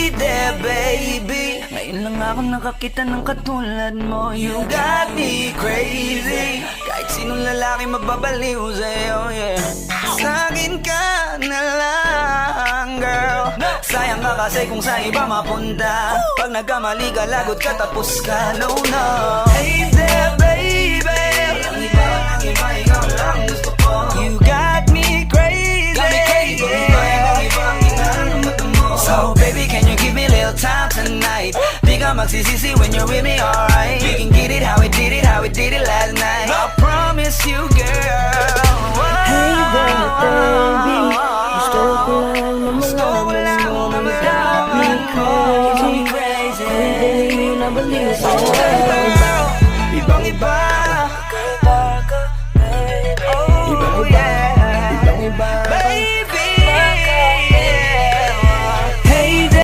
Hey there baby, ngayon lang ako nakakita ng katulad mo. You got me crazy, kahit sinong lalaki magbabaliw sa'yo, yeah. Sa'kin ka na lang, girl. Sayang ka kasi kung sa iba mapunta. Pag nagkamali ka, lagot ka, tapos ka, no, no. Hey there baby, ang iba, ikaw lang gusto ko. You got me crazy, so baby, can you give me a little time tonight? Di ka magsisisi when you're with me, alright? We can get it how we did it, last night. I promise you, girl. Hey there, baby, gusto ko lang na malaman mo you got me crazy. Every day nabaliw sa'yo, Ibang iba,